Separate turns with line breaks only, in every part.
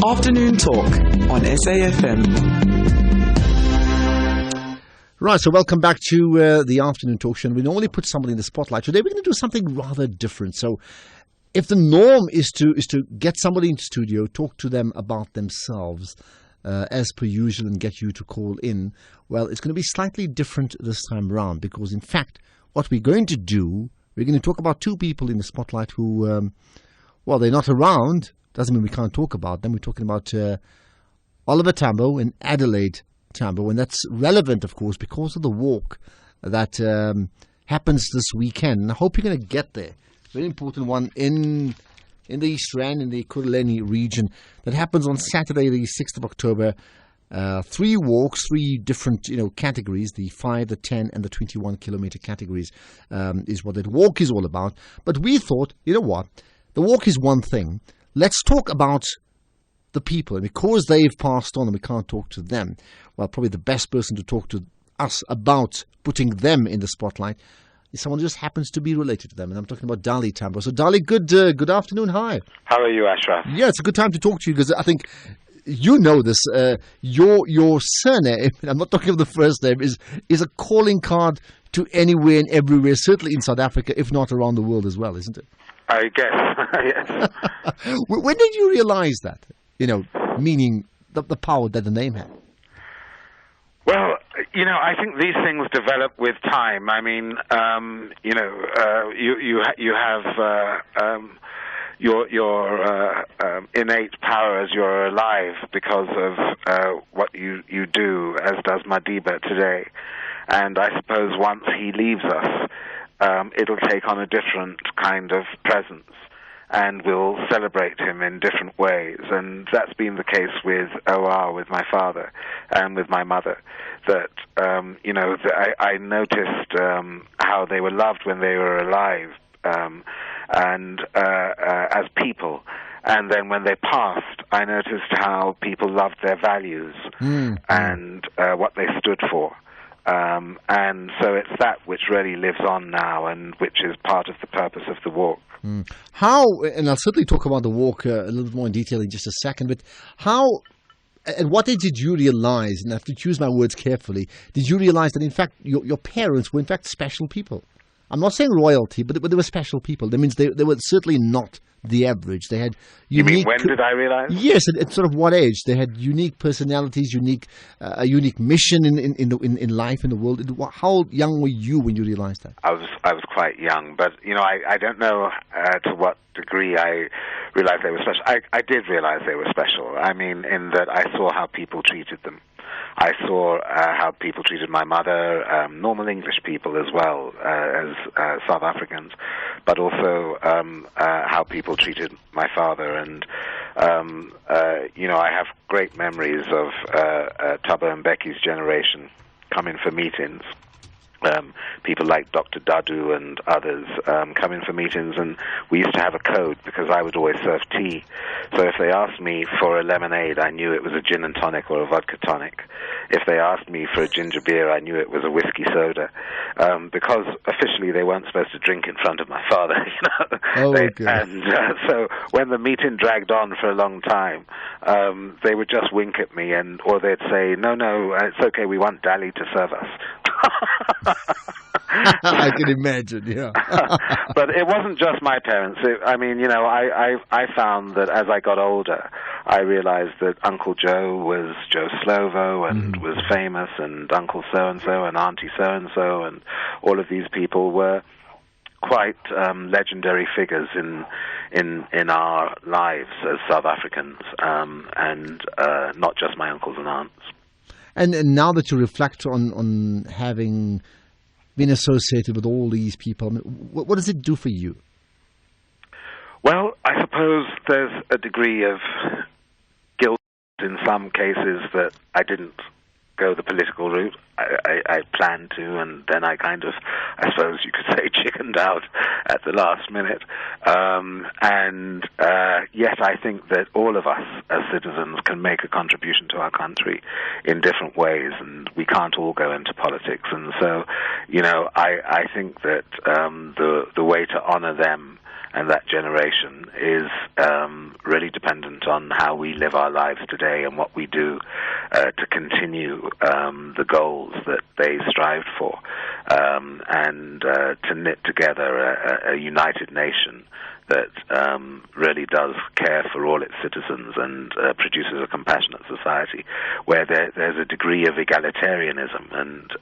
Afternoon Talk on SAFM.
Right, so welcome back to the Afternoon Talk Show. We normally put somebody in the spotlight. Today we're going to do something rather different. So if the norm is to get somebody into studio, talk to them about themselves as per usual and get you to call in, well, it's going to be slightly different this time around because, in fact, what we're going to do, we're going to talk about two people in the spotlight who, well, they're not around. Doesn't mean we can't talk about them. We're talking about Adelaide Tambo and Adelaide Tambo, and that's relevant, of course, because of the walk that happens this weekend. And I hope you're going to get there. Very important one in the East Rand, in the Ekurhuleni region, that happens on Saturday, the 6th of October. 3 walks, 3 different categories, the 5, the 10, and the 21-kilometer categories is what that walk is all about. But we thought, you know what, the walk is one thing. Let's talk about the people. And because they've passed on and we can't talk to them, well, probably the best person to talk to us about putting them in the spotlight is someone who just happens to be related to them. And I'm talking about Adelaide Tambo. So, Adelaide, good afternoon. Hi.
How are you, Ashraf?
Yeah, it's a good time to talk to you because I think you know this. Your surname, I'm not talking of the first name, is a calling card to anywhere and everywhere, certainly in South Africa, if not around the world as well, isn't it?
I guess, yes.
When did you realize that? Meaning the power that the name had?
Well, I think these things develop with time. I mean, you have your innate power as you're alive because of what you do, as does Madiba today. And I suppose once he leaves us, it'll take on a different kind of presence, and we'll celebrate him in different ways. And that's been the case with OR, with my father, and with my mother, that, I noticed how they were loved when they were alive, and as people. And then when they passed, I noticed how people loved their values and what they stood for. And so it's that which really lives on now and which is part of the purpose of the walk.
How, and I'll certainly talk about the walk a little bit more in detail in just a second, but how, at what age did you realize, and I have to choose my words carefully, did you realize that in fact your parents were in fact special people? I'm not saying royalty, but they were special people. That means they were certainly not the average. They had unique...
You mean when did I realize?
Yes, at sort of what age? They had unique personalities, a unique mission in life, in the world. How young were you when you realized that?
I was quite young, but I don't know to what degree I realized they were special. I did realize they were special. I mean, in that I saw how people treated them. I saw how people treated my mother, normal English people as well as South Africans, but also how people treated my father. And, I have great memories of Taba and Becky's generation coming for meetings. People like Dr. Dadu and others come in for meetings, and we used to have a code because I would always serve tea. So if they asked me for a lemonade, I knew it was a gin and tonic or a vodka tonic. If they asked me for a ginger beer, I knew it was a whiskey soda, because officially they weren't supposed to drink in front of my father.
Oh, okay.
And so when the meeting dragged on for a long time, they would just wink at me, or they'd say, no, it's okay, we want Dali to serve us.
I can imagine, yeah.
But it wasn't just my parents. I found that as I got older, I realized that Uncle Joe was Joe Slovo and was famous, and Uncle so-and-so and Auntie so-and-so, and all of these people were quite legendary figures in our lives as South Africans, and not just my uncles and aunts.
And now that you reflect on having been associated with all these people, what does it do for you?
Well, I suppose there's a degree of guilt in some cases that I didn't go the political route. I planned to, and then I kind of, I suppose you could say, chickened out at the last minute. Yet I think that all of us as citizens can make a contribution to our country in different ways, and we can't all go into politics. And so, I think that the way to honor them and that generation is really dependent on how we live our lives today and what we do to continue the goals that they strived for, and to knit together a united nation that really does care for all its citizens and produces a compassionate society where there's a degree of egalitarianism and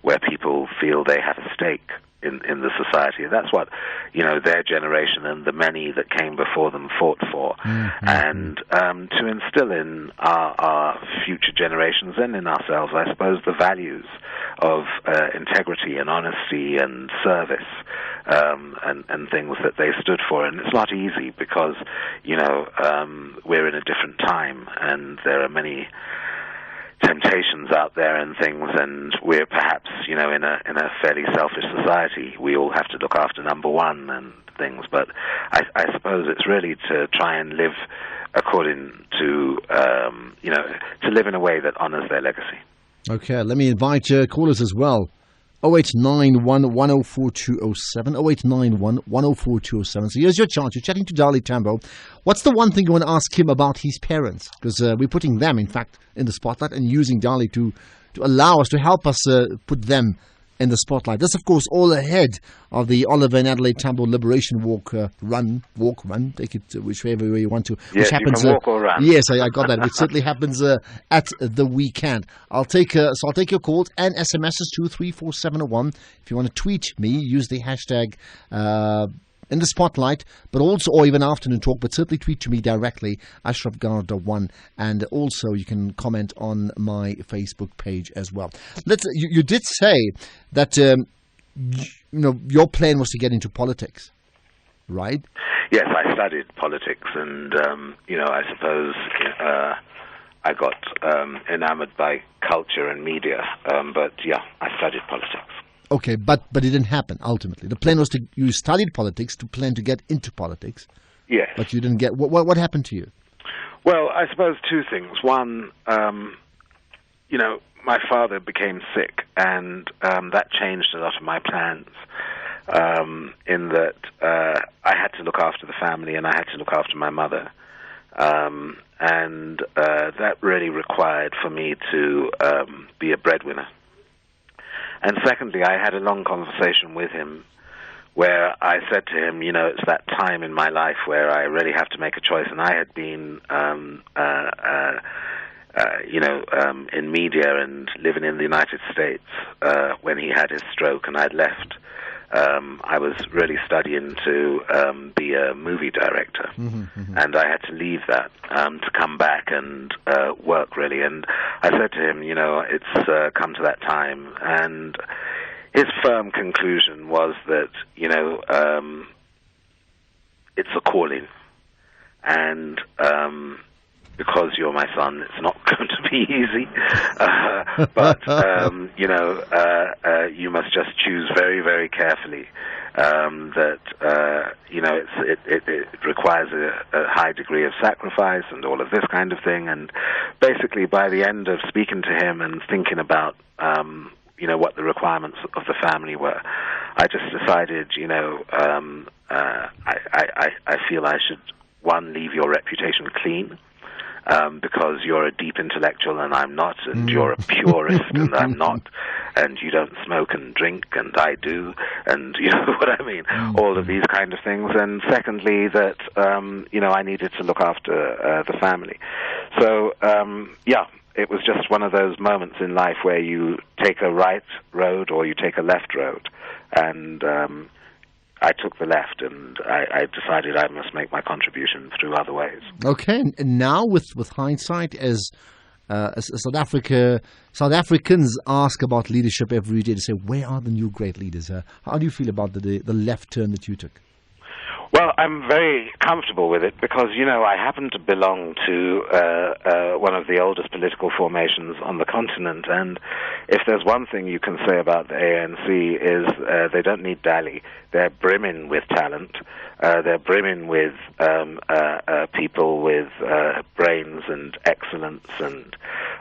where people feel they have a stake in the society. That's what, their generation and the many that came before them fought for. Mm-hmm. And to instill in our future generations and in ourselves, I suppose, the values of integrity and honesty and service, and things that they stood for. And it's not easy because, we're in a different time and there are many temptations out there and things, and we're perhaps, in a fairly selfish society. We all have to look after number one and things, but I suppose it's really to try and live according to, to live in a way that honors their legacy.
Okay, let me invite callers as well. 0891 104207, 0891 104207. So here's your chance. You're chatting to Adelaide Tambo. What's the one thing you want to ask him about his parents? Because we're putting them, in fact, in the spotlight and using Adelaide to allow us, to help us put them in the spotlight. This, of course, all ahead of the Oliver and Adelaide Tambo Liberation Run, take it whichever way you want to.
Yes,
which happens,
you can walk or run.
Yes, I got that. Which certainly happens at the weekend. I'll take your calls and SMSs 23471. If you want to tweet me, use the hashtag in the spotlight, but also, or even afternoon talk, but certainly tweet to me directly, Ashraf Garda1, and also you can comment on my Facebook page as well. You did say that your plan was to get into politics, right?
Yes, I studied politics, and I suppose I got enamored by culture and media, but yeah, I studied politics.
Okay, but it didn't happen, ultimately. The plan was you studied politics to plan to get into politics.
Yes.
But you didn't get... What happened to you?
Well, I suppose two things. One, my father became sick, and that changed a lot of my plans, in that I had to look after the family and I had to look after my mother. And that really required for me to be a breadwinner. And secondly, I had a long conversation with him where I said to him, it's that time in my life where I really have to make a choice. And I had been, in media and living in the United States when he had his stroke, and I'd left. I was really studying to be a movie director, and I had to leave that to come back and work, really. And I said to him, it's come to that time, and his firm conclusion was that, it's a calling, and because you're my son, it's not going to be easy, but you must just choose very, very carefully that it requires a high degree of sacrifice and all of this kind of thing. And basically, by the end of speaking to him and thinking about what the requirements of the family were, I just decided, I feel I should, one, leave your reputation clean, because you're a deep intellectual and I'm not, and you're a purist and I'm not, and you don't smoke and drink and I do, and you know what I mean, all of these kind of things. And secondly, that I needed to look after the family. So it was just one of those moments in life where you take a right road or you take a left road, and I took the left, and I decided I must make my contribution through other ways. Okay,
and now with hindsight, as South Africans ask about leadership every day, to say, where are the new great leaders? How do you feel about the left turn that you took?
Well, I'm very comfortable with it because, I happen to belong to one of the oldest political formations on the continent, and if there's one thing you can say about the ANC is they don't need dally. They're brimming with talent. They're brimming with people with brains and excellence and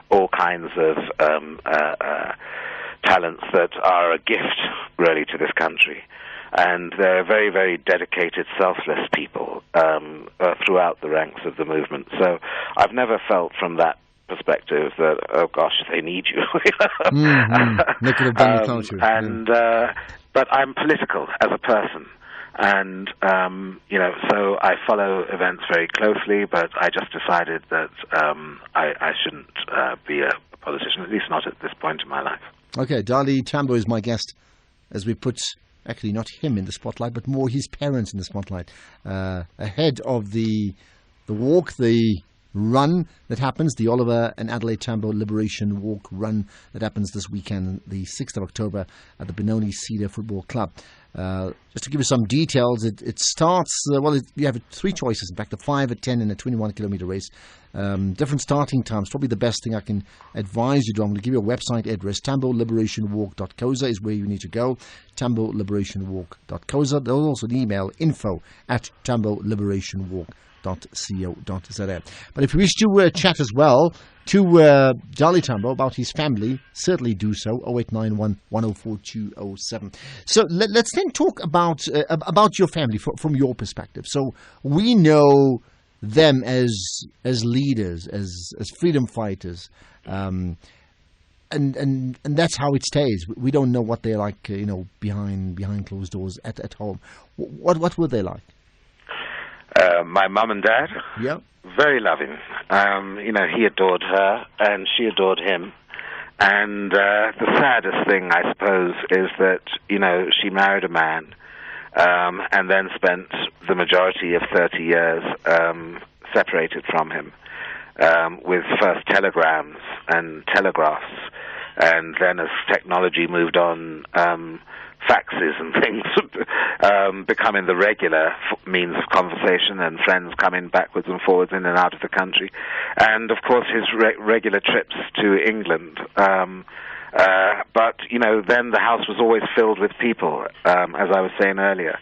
all kinds of talents that are a gift, really, to this country. and they're very, very dedicated, selfless people throughout the ranks of the movement. So I've never felt from that perspective that, oh gosh, they need you.
They could have done without you.
But I'm political as a person. And, so I follow events very closely, but I just decided that I shouldn't be a politician, at least not at this point in my life.
Okay, Adelaide Tambo is my guest as we put, actually not him in the spotlight, but more his parents in the spotlight. Ahead of the walk, the run that happens, the Oliver and Adelaide Tambo Liberation Walk run that happens this weekend, the 6th of October at the Benoni Cedar Football Club. Just to give you some details, it starts, you have three choices, in fact, a 5, a 10 and a 21-kilometre race. Different starting times. Probably the best thing I can advise you to. I'm going to give you a website address. tamboliberationwalk.coza is where you need to go. tamboliberationwalk.coza. There's also an email, info@tamboliberationwalk.co.za. But if you wish to chat as well to Adelaide Tambo about his family, certainly do so. 0891 104 207. So let's then talk about your family from your perspective. So we know them as leaders, as freedom fighters, and that's how it stays. We don't know what they're like, behind closed doors at home. What were they like?
My mum and dad,
yeah,
very loving. He adored her, and she adored him. And the saddest thing, I suppose, is that she married a man, and then spent the majority of 30 years separated from him, with first telegrams and telegraphs, and then as technology moved on, faxes and things becoming the regular means of conversation, and friends coming backwards and forwards in and out of the country, and of course his regular trips to England. But then the house was always filled with people, as I was saying earlier.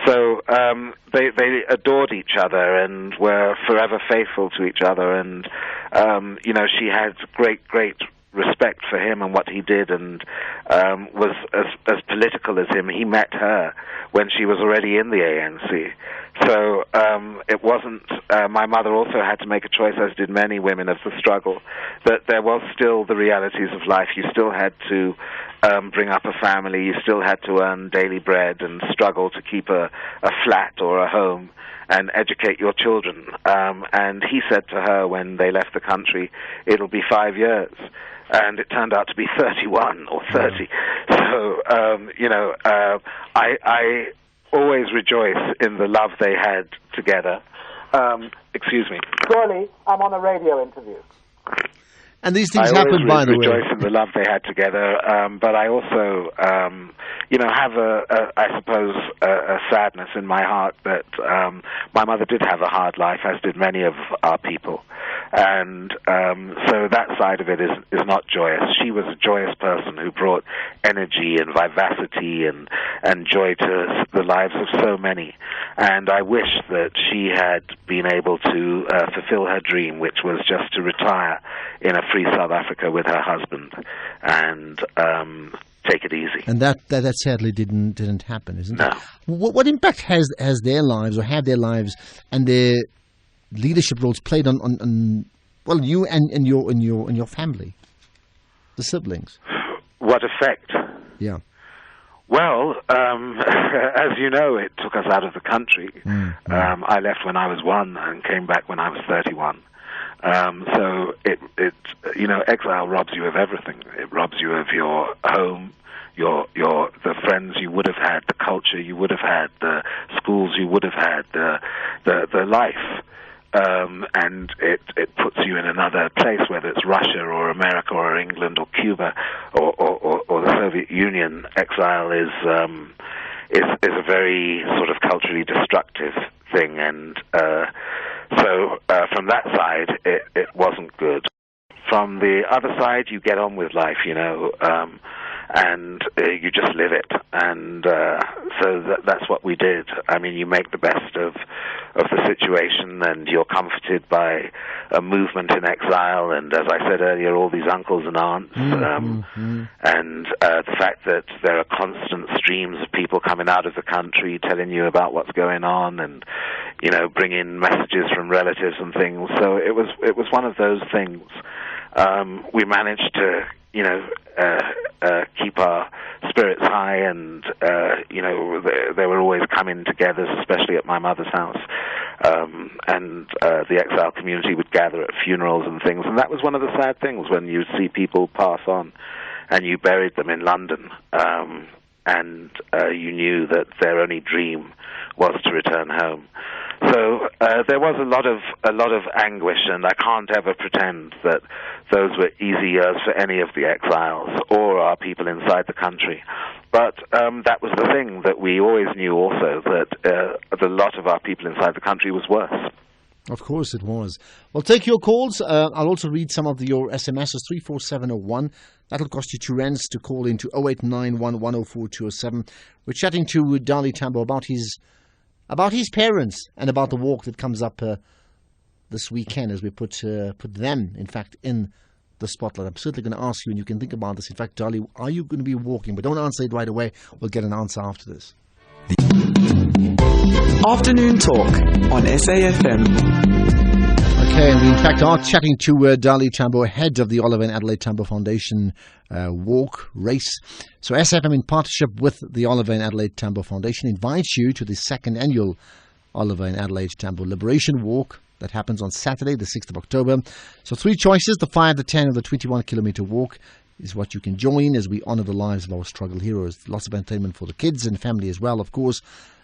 So they adored each other and were forever faithful to each other, and she had great respect for him and what he did, and was as political as him. He met her when she was already in the ANC. So it wasn't, my mother also had to make a choice, as did many women of the struggle, that there was still the realities of life. You still had to bring up a family, you still had to earn daily bread and struggle to keep a flat or a home and educate your children. And he said to her when they left the country, it'll be 5 years. And it turned out to be 31 or 30. So, I always rejoice in the love they had together. Excuse me. Surely, I'm on a radio interview.
And these things happen, by the way.
I always rejoice in the love they had together, but I also, have I suppose, a sadness in my heart that my mother did have a hard life, as did many of our people. And so that side of it is not joyous. She was a joyous person who brought energy and vivacity and joy to the lives of so many. And I wish that she had been able to fulfill her dream, which was just to retire in a free South Africa with her husband and take it easy.
And that sadly didn't happen, isn't it?
No.
What impact has their lives, or had their lives and their leadership roles played on you and your family, the siblings?
What effect?
Yeah.
Well, as you know, it took us out of the country. I left when I was 1 and came back when I was 31. So exile robs you of everything. It robs you of your home, the friends you would have had, the culture you would have had, the schools you would have had, the life. And it puts you in another place, whether it's Russia or America or England or Cuba or the Soviet Union. Exile is a very sort of culturally destructive thing, and so from that side it wasn't good. From the other side, you get on with life, and you just live it. And so that's what we did. I mean, you make the best of the situation, and you're comforted by a movement in exile, and as I said earlier, all these uncles and aunts, and the fact that there are constant streams of people coming out of the country telling you about what's going on, and bringing messages from relatives and things. So it was one of those things. We managed to keep our spirits high, and they were always coming together, especially at my mother's house, and the exile community would gather at funerals and things, and that was one of the sad things when you see people pass on, and you buried them in London, and you knew that their only dream was to return home. So there was a lot of anguish, and I can't ever pretend that those were easy years for any of the exiles or our people inside the country. But that was the thing that we always knew also, that the lot of our people inside the country was worse.
Of course it was. Well, take your calls. I'll also read some of your SMSs, 34701. That'll cost you 2 rands to call into 0891 104 207. We're chatting to Adelaide Tambo about his parents and about the walk that comes up this weekend, as we put them, in fact, in the spotlight. I'm certainly going to ask you, and you can think about this. In fact, Dolly, are you going to be walking? But don't answer it right away. We'll get an answer after this.
Afternoon Talk on SAFM.
Okay, and we in fact are chatting to Adelaide Tambo, head of the Oliver and Adelaide Tambo Foundation walk race. So SFM, in partnership with the Oliver and Adelaide Tambo Foundation, invites you to the second annual Oliver and Adelaide Tambo Liberation Walk that happens on Saturday, the 6th of October. So 3 choices: the 5, the 10, or the 21-kilometer walk is what you can join as we honor the lives of our struggle heroes. Lots of entertainment for the kids and family as well, of course.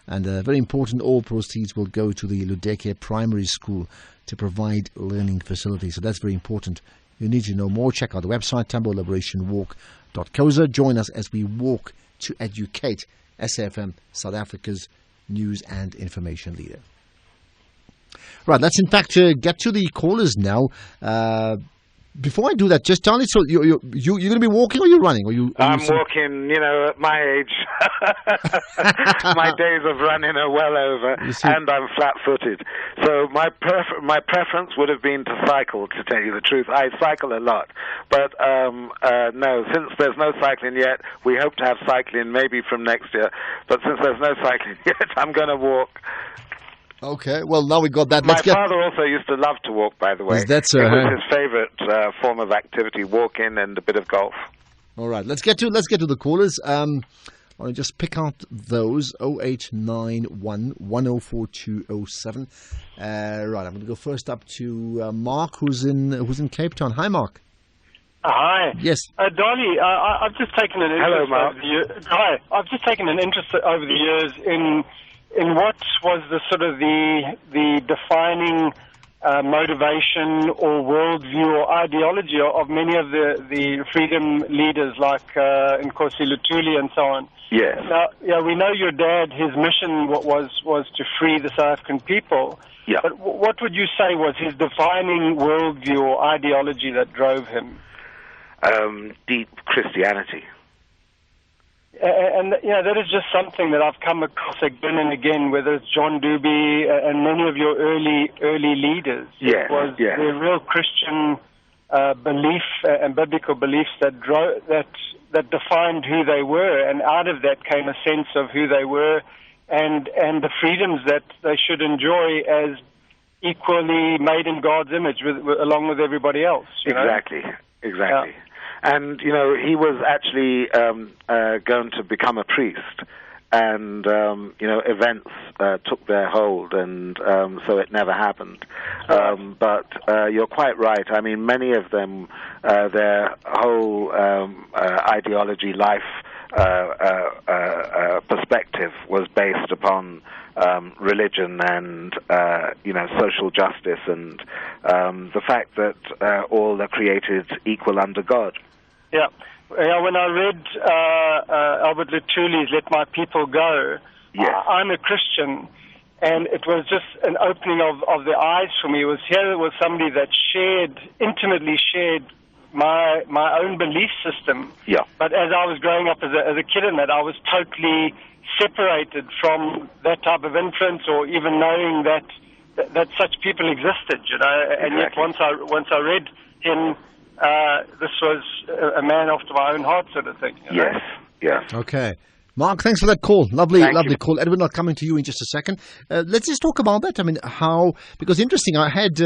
And very important, all proceeds will go to the Ludeke Primary School to provide learning facilities. So that's very important. You need to know more. Check out the website, tamboliberationwalk.co.za. Join us as we walk to educate SAFM, South Africa's news and information leader. Right, let's in fact get to the callers now. Before I do that, just tell me, so you're going to be walking, or you're running?
I'm walking, at my age. My days of running are well over, and I'm flat-footed. So my preference would have been to cycle, to tell you the truth. I cycle a lot. But no, since there's no cycling yet, we hope to have cycling maybe from next year. But since there's no cycling yet, I'm going to walk.
Okay, well, now we got that.
My father also used to love to walk, by the way.
Is that so?
It was his favourite form of activity, walking and a bit of golf.
All right, let's get to the callers. I'll just pick out those 0891 104 207. Right, I'm going to go first up to Mark, who's in Cape Town. Hi, Mark.
Hi.
Yes.
Dolly, I've just taken an interest.
Hello, Mark.
Hi. I've just taken an interest over the years in what was the sort of the defining motivation or worldview or ideology of many of the freedom leaders like Nkosi Lutuli and so on.
Yes.
Now, we know your dad, his mission was to free the South African people.
Yeah.
But what would you say was his defining worldview or ideology that drove him?
Deep Christianity.
And that is just something that I've come across again and again, whether it's John Dubie and many of your early leaders.
Yes,
it was
yes.
their real Christian belief and biblical beliefs that defined who they were, and out of that came a sense of who they were and the freedoms that they should enjoy as equally made in God's image along with everybody else.
Exactly. Yeah. And, he was actually going to become a priest, and, events took their hold, and so it never happened. But you're quite right. I mean, many of them, their whole ideology, life perspective was based upon religion and, social justice, and the fact that all are created equal under God.
Yeah. When I read Albert Lutuli's "Let My People Go,"
yes.
I'm a Christian, and it was just an opening of the eyes for me. It was somebody that intimately shared my own belief system.
Yeah.
But as I was growing up as a kid in that, I was totally separated from that type of influence, or even knowing that such people existed. You know, and yet once I read him, this was a man after my own heart, sort of thing. You know?
Yes. Yeah.
Okay. Mark, thanks for that call. Lovely
Thank you.
call. Edwin, I'll come into you in just a second. Let's just talk about that. I mean, because interesting, I had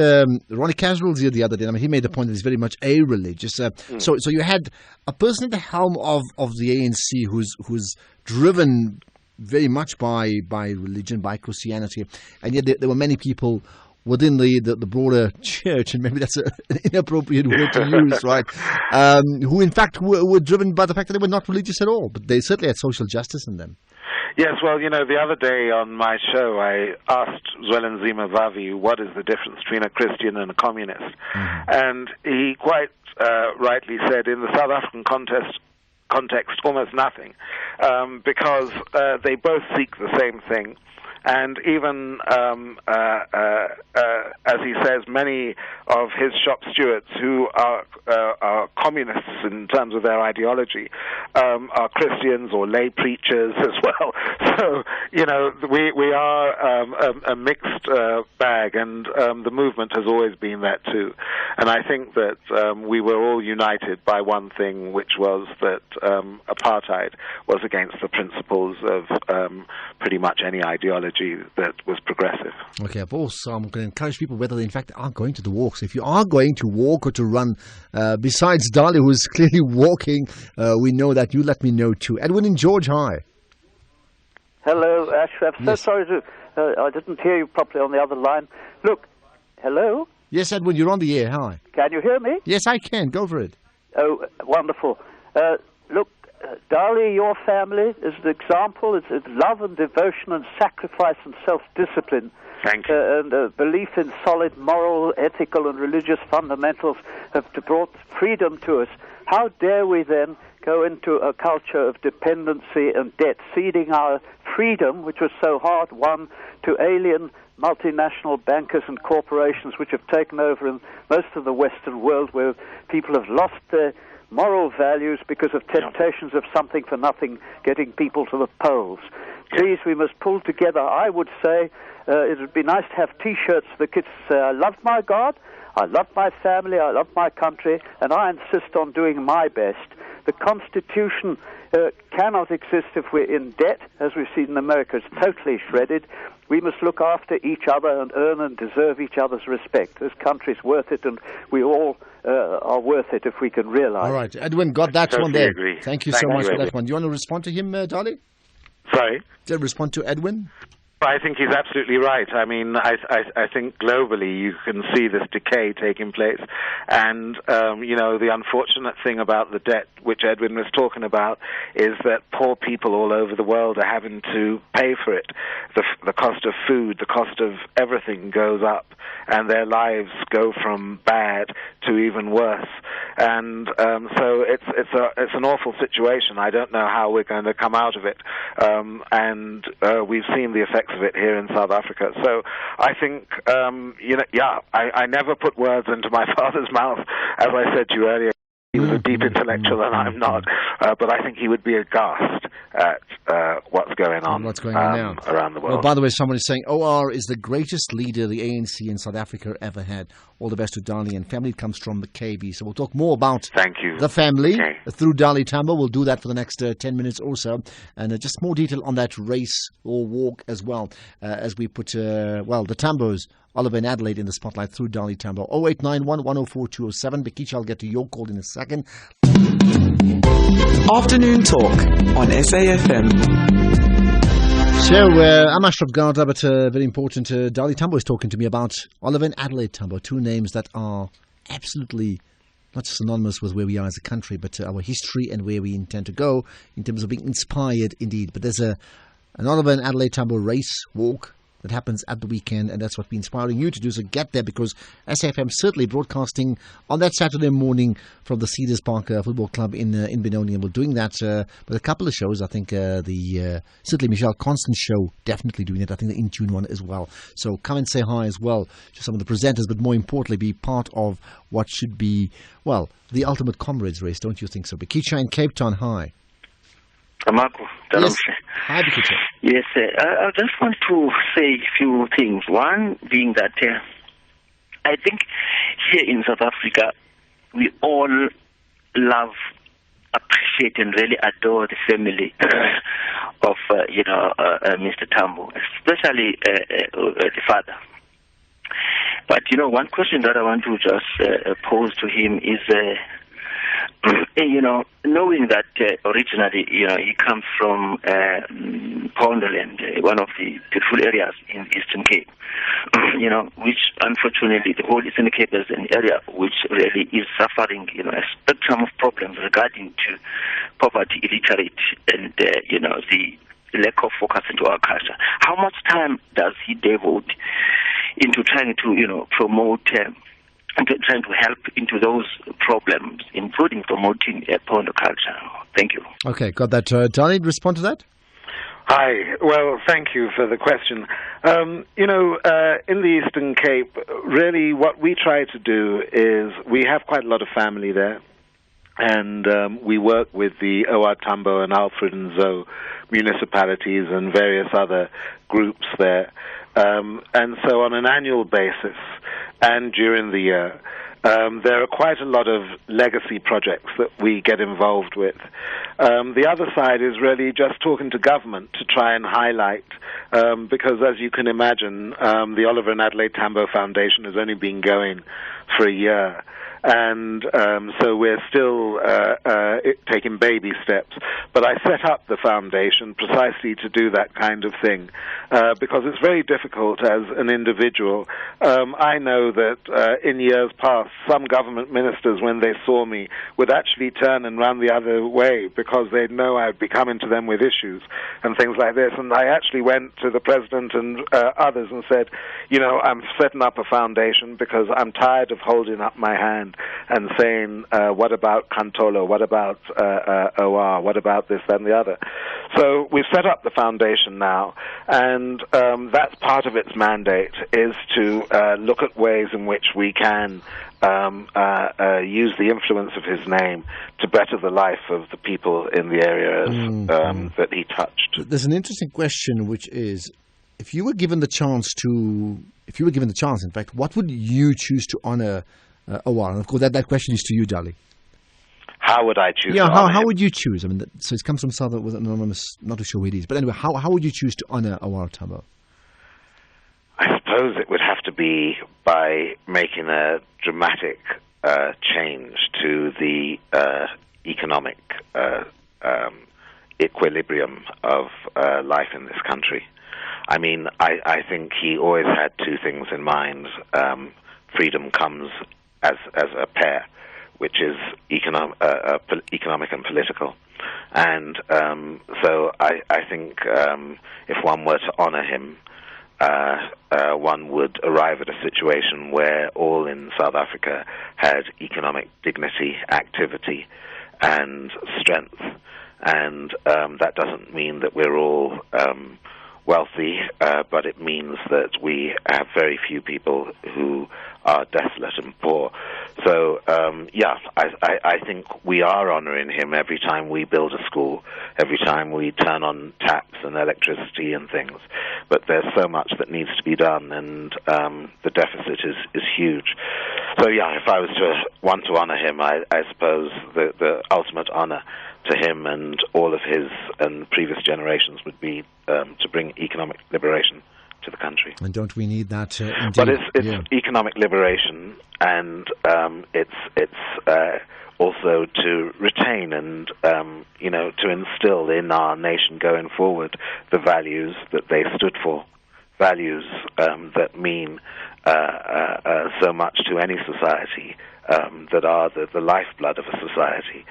Ronnie Caswell's here the other day. I mean, he made the point that he's very much a-religious. So you had a person at the helm of the ANC who's driven very much by religion, by Christianity, and yet there were many people within the broader church, and maybe that's an inappropriate word to use, right? Who in fact were driven by the fact that they were not religious at all, but they certainly had social justice in them.
Yes, well, you know, the other day on my show, I asked Zwelinzima Vavi what is the difference between a Christian and a communist. Mm-hmm. And he quite rightly said, in the South African context, almost nothing, because they both seek the same thing. And even, as he says, many of his shop stewards who are communists in terms of their ideology are Christians or lay preachers as well. So, you know, we are a mixed bag, and the movement has always been that too. And I think that we were all united by one thing, which was that apartheid was against the principles of pretty much any ideology that was progressive.
Okay, I've also I'm going to encourage people whether they in fact are going to the walks. If you are going to walk or to run, besides Dali, who's clearly walking, we know that. You let me know too. Edwin and George, hi.
Hello, Ashraf. So
Yes.
sorry to I didn't hear you properly on the other line. Look, hello.
Yes, Edwin, you're on the air. Hi.
Can you hear me?
Yes, I can. Go for it.
Oh, wonderful. Look, Dali, your family is an example. It's love and devotion and sacrifice and self-discipline.
Thank you.
And belief in solid moral, ethical and religious fundamentals have brought freedom to us. How dare we then go into a culture of dependency and debt, ceding our freedom, which was so hard-won, to alien multinational bankers and corporations which have taken over in most of the Western world, where people have lost their moral values because of temptations of something for nothing getting people to the polls. Please, we must pull together. I would say it would be nice to have T-shirts for the kids to say, I love my God, I love my family, I love my country, and I insist on doing my best. The Constitution cannot exist if we're in debt, as we've seen in America. It's totally shredded. We must look after each other and earn and deserve each other's respect. This country's worth it, and we all are worth it if we can realize.
All right, Edwin, got that
Totally
one there.
agree.
Thank you
Thank
so
you,
much for
Edwin.
that one. Do you want to respond to him, Dali?
Sorry?
Did you respond to Edwin?
I think he's absolutely right. I mean, I think globally you can see this decay taking place. And, you know, the unfortunate thing about the debt, which Edwin was talking about, is that poor people all over the world are having to pay for it. The cost of food, the cost of everything goes up, and their lives go from bad to even worse. And so it's an awful situation. I don't know how we're going to come out of it. And we've seen the effects of it here in South Africa. So I think, I never put words into my father's mouth. As I said to you earlier, he was a deep intellectual and I'm not, but I think he would be aghast at what's going on,
now
around the world.
Well, by the way, someone is saying OR is the greatest leader the ANC in South Africa ever had. All the best to Dali and family. It comes from the KB. So we'll talk more about
Thank you.
the family
Okay.
through Adelaide Tambo. We'll do that for the next 10 minutes or so. And just more detail on that race or walk as well, as we put, the Tambos, Oliver and Adelaide in the spotlight through Adelaide Tambo. 0891 104 207. Bekicha, I'll get to your call in a second.
Afternoon Talk on SAFM.
So, I'm Ashraf Garda, but very important, Adelaide Tambo is talking to me about Oliver and Adelaide Tambo, two names that are absolutely not synonymous with where we are as a country, but our history and where we intend to go in terms of being inspired indeed. But there's an Oliver and Adelaide Tambo race, walk, that happens at the weekend, and that's what we're inspiring you to do. So get there, because SAFM certainly broadcasting on that Saturday morning from the Cedars Park Football Club in Benoni, and we're doing that with a couple of shows. I think certainly Michelle Constance show definitely doing it. I think the In Tune one as well. So come and say hi as well to some of the presenters, but more importantly, be part of what should be, well, the ultimate comrades race, don't you think so? Bikicha in Cape Town, hi.
Marco,
yes. Hi, Bikicha.
Yes, I just want to say a few things. One being that I think here in South Africa, we all love, appreciate, and really adore the family of, Mr. Tambo, especially the father. But, one question that I want to just pose to him is, knowing that originally, he comes from Pondoland, one of the beautiful areas in Eastern Cape, which unfortunately the whole Eastern Cape is an area which really is suffering, a spectrum of problems regarding to poverty, illiterate, and, the lack of focus into our culture. How much time does he devote into trying to, promote and trying to help into those problems, including promoting Pondo culture? Thank you.
Okay, got that. Johnny, respond to that?
Hi. Well, thank you for the question. In the Eastern Cape, really what we try to do is we have quite a lot of family there, and we work with the OR Tambo and Alfred and Zoe municipalities and various other groups there. And so on an annual basis and during the year, there are quite a lot of legacy projects that we get involved with. The other side is really just talking to government to try and highlight, because as you can imagine, the Oliver and Adelaide Tambo Foundation has only been going for a year. And so we're still taking baby steps. But I set up the foundation precisely to do that kind of thing, because it's very difficult as an individual. I know that in years past, some government ministers, when they saw me, would actually turn and run the other way because they'd know I'd be coming to them with issues and things like this. And I actually went to the president and others and said, I'm setting up a foundation because I'm tired of holding up my hand and saying, what about Kantolo, what about OR, what about this, that, and the other. So we've set up the foundation now, and that's part of its mandate, is to look at ways in which we can use the influence of his name to better the life of the people in the areas that he touched.
There's an interesting question, which is, if you were given the chance, in fact, what would you choose to honor OR? And of course, that question is to you, Dali.
How would I choose?
Yeah,
to honor
how
him?
would you choose? I mean, so it comes from Southern with anonymous, not too sure who it is, but anyway, how would you choose to honor OR Tambo?
I suppose it would have to be by making a dramatic change to the economic equilibrium of life in this country. I mean, I think he always had two things in mind. Freedom comes as a pair, which is economic and political. And so I think if one were to honor him, one would arrive at a situation where all in South Africa had economic dignity, activity, and strength. And that doesn't mean that we're all wealthy, but it means that we have very few people who are desolate and poor. So, I think we are honoring him every time we build a school, every time we turn on taps and electricity and things. But there's so much that needs to be done, and the deficit is huge. So, if I was to want to honor him, I suppose the ultimate honor to him and all of his and previous generations would be to bring economic liberation to the country.
And don't we need that? Indeed?
But it's economic liberation, and it's also to retain and to instill in our nation going forward the values that they stood for, values that mean so much to any society, that are the lifeblood of a society.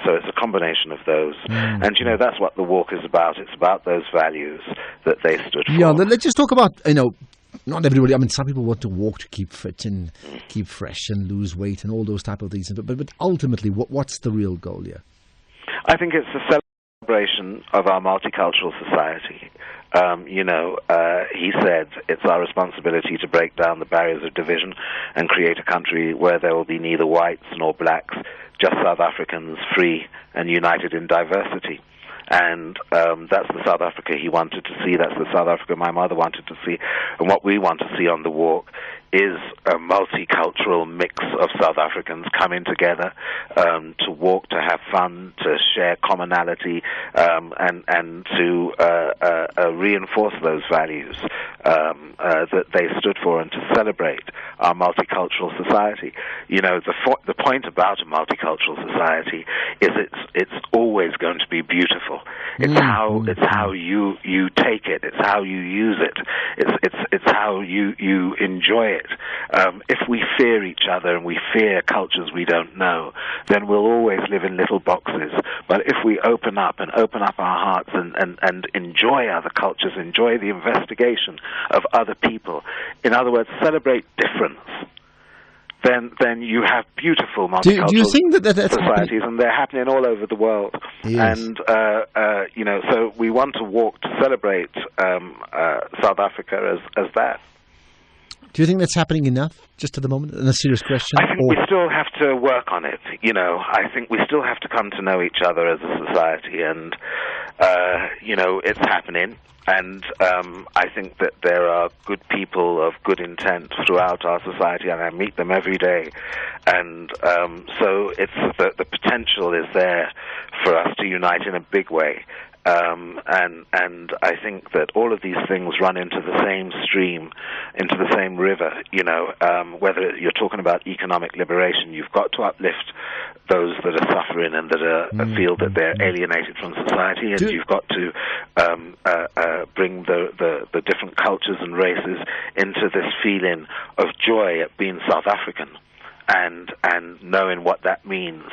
So it's a combination of those. And, that's what the walk is about. It's about those values that they stood for.
Yeah, let's just talk about, not everybody, some people want to walk to keep fit and keep fresh and lose weight and all those type of things. But ultimately, what's the real goal here?
I think it's a celebration of our multicultural society. He said it's our responsibility to break down the barriers of division and create a country where there will be neither whites nor blacks, just South Africans, free and united in diversity. And that's the South Africa he wanted to see. That's the South Africa my mother wanted to see. And what we want to see on the walk is a multicultural mix of South Africans coming together to walk, to have fun, to share commonality, and to reinforce those values that they stood for, and to celebrate our multicultural society. The point about a multicultural society is it's always going to be beautiful. It's how you take it. It's how you use it. It's how you enjoy it. If we fear each other and we fear cultures we don't know, then we'll always live in little boxes. But if we open up our hearts and enjoy other cultures, enjoy the investigation of other people, in other words, celebrate difference, then you have beautiful multicultural
do you think that's
societies, and they're happening all over the world.
Yes.
And so we want to walk to celebrate South Africa as that.
Do you think that's happening enough, just at the moment? And a serious question.
I think we still have to work on it. I think we still have to come to know each other as a society, and it's happening. And I think that there are good people of good intent throughout our society, and I meet them every day. And so it's the potential is there for us to unite in a big way. And I think that all of these things run into the same stream, into the same river. Whether you're talking about economic liberation, you've got to uplift those that are suffering and that feel that they're alienated from society, and you've got to bring the different cultures and races into this feeling of joy at being South African, and knowing what that means,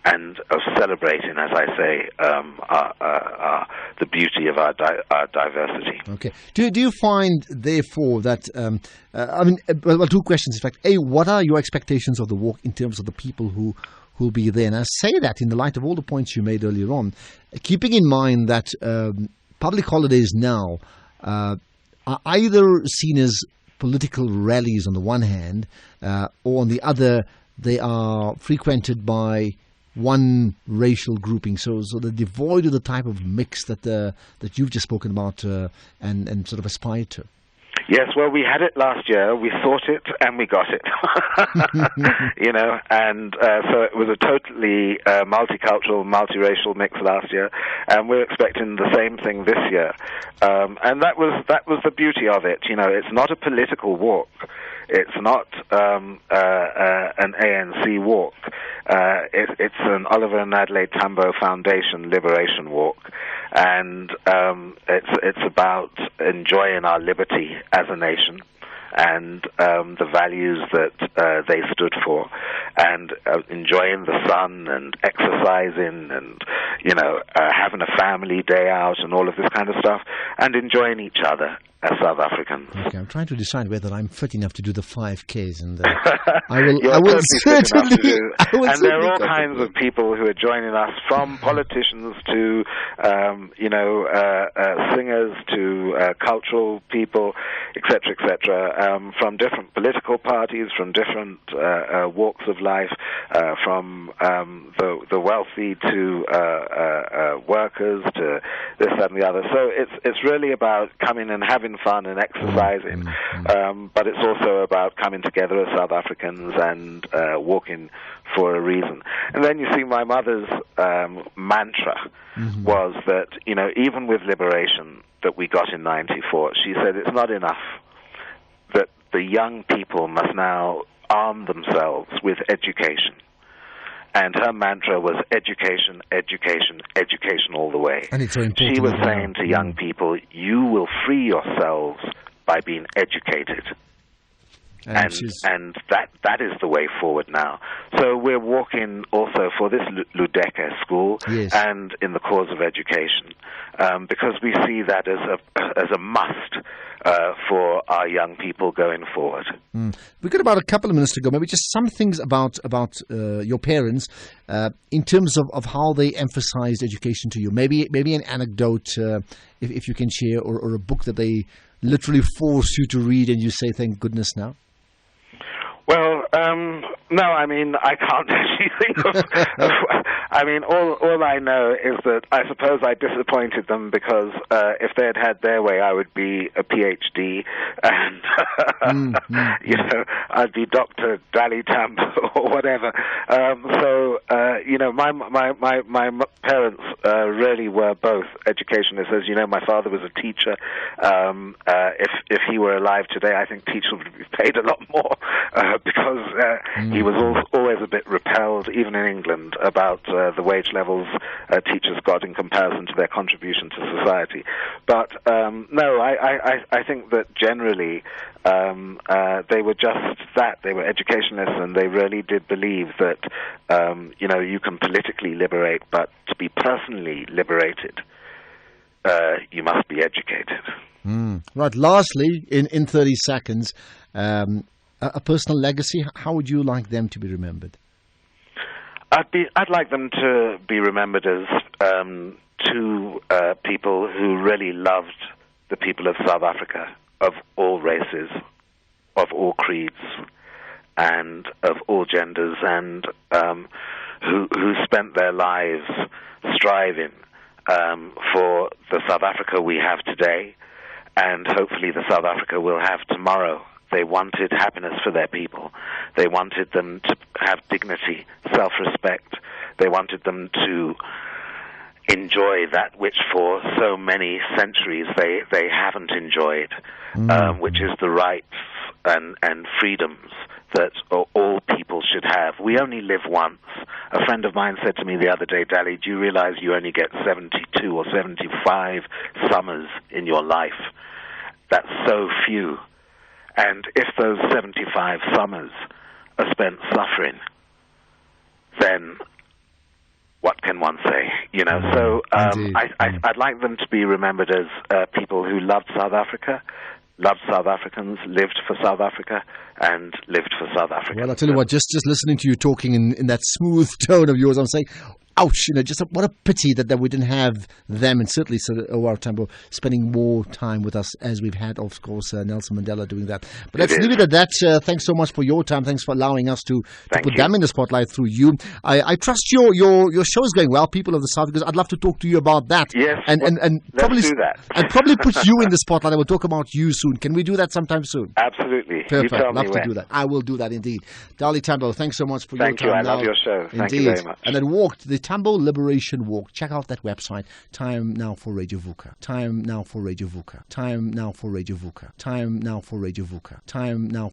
and of celebrating, as I say, the beauty of our diversity.
Okay. Do you find, therefore, that two questions, in fact. A, what are your expectations of the walk in terms of the people who will be there? And I say that in the light of all the points you made earlier on, keeping in mind that public holidays now are either seen as political rallies on the one hand, or on the other, they are frequented by one racial grouping, so they're devoid of the type of mix that you've just spoken about and sort of aspired to.
Yes, well, we had it last year. We sought it and we got it. And so it was a totally multicultural, multiracial mix last year, and we're expecting the same thing this year. And that was the beauty of it. It's not a political walk. It's not an ANC walk. It's an Oliver and Adelaide Tambo Foundation Liberation Walk, and it's about enjoying our liberty as a nation, and the values that they stood for, and enjoying the sun and exercising and having a family day out and all of this kind of stuff, and enjoying each other as South Africans.
Okay, I'm trying to decide whether I'm fit enough to do the 5Ks, and I will
certainly. And there are all kinds of people who are joining us, from politicians to singers to cultural people, etc., from different political parties, from different walks of life, from the wealthy to workers, to this, that, and the other. So it's really about coming and having fun and exercising, but it's also about coming together as South Africans and walking for a reason. And then you see, my mother's mantra was that, even with liberation that we got in '94, she said it's not enough, that the young people must now arm themselves with education. And her mantra was education, education, education all the way.
And it's so important.
She was saying to young people, you will free yourselves by being educated. and that is the way forward now. So we're walking also for this Ludeke school,
yes,
and in the cause of education, because we see that as a must for our young people going forward.
We've got about a couple of minutes to go. Maybe just some things about your parents in terms of how they emphasized education to you. Maybe an anecdote, if you can share, or a book that they literally force you to read and you say, thank goodness now.
Well, no, I mean, I can't actually think of I mean, all I know is that I suppose I disappointed them because if they had their way, I would be a PhD and, you know, I'd be Dr. Adelaide Tambo or whatever. So, you know, my parents really were both educationists. As you know, my father was a teacher. If he were alive today, I think teachers would be paid a lot more because he was always a bit repelled, even in England, about the wage levels teachers got in comparison to their contribution to society. But no, I think that generally they were just that. They were educationalists, and they really did believe that you know, you can politically liberate, but to be personally liberated, you must be educated.
Right. Lastly, in 30 seconds, a personal legacy. How would you like them to be remembered?
I'd like them to be remembered as two people who really loved the people of South Africa, of all races, of all creeds, and of all genders, and who spent their lives striving for the South Africa we have today, and hopefully the South Africa we'll have tomorrow. They wanted happiness for their people. They wanted them to have dignity, self-respect. They wanted them to enjoy that which for so many centuries they haven't enjoyed, which is the rights and freedoms that all people should have. We only live once. A friend of mine said to me the other day, Dali, do you realize you only get 72 or 75 summers in your life? That's so few. And if those 75 summers are spent suffering, then what can one say? You know, so I'd like them to be remembered as people who loved South Africa, loved South Africans, lived for South Africa, and lived for South Africa.
Well, I'll tell you what, just listening to you talking in that smooth tone of yours, I'm saying, ouch, you know, just what a pity that we didn't have them, and certainly Adelaide Tambo spending more time with us as we've had, of course, Nelson Mandela doing that. But let's leave it at that. Thanks so much for your time. Thanks for allowing us to put them in the spotlight through you. I trust your show is going well, People of the South, because I'd love to talk to you about that.
Yes,
and probably
do that.
And probably put you in the spotlight. I will talk about you soon. Can we do that sometime soon?
Absolutely.
Perfect.
You tell
love
me
to
when.
do that. I will do that indeed. Adelaide Tambo, thanks so much for your time.
Thank you. I love
now.
your show.
Indeed.
Thank you very much.
And then walked the Tambo Liberation Walk. Check out that website. Time now for Radio VUCA. Time now for Radio VUCA. Time now for Radio VUCA. Time now for Radio VUCA. Time now.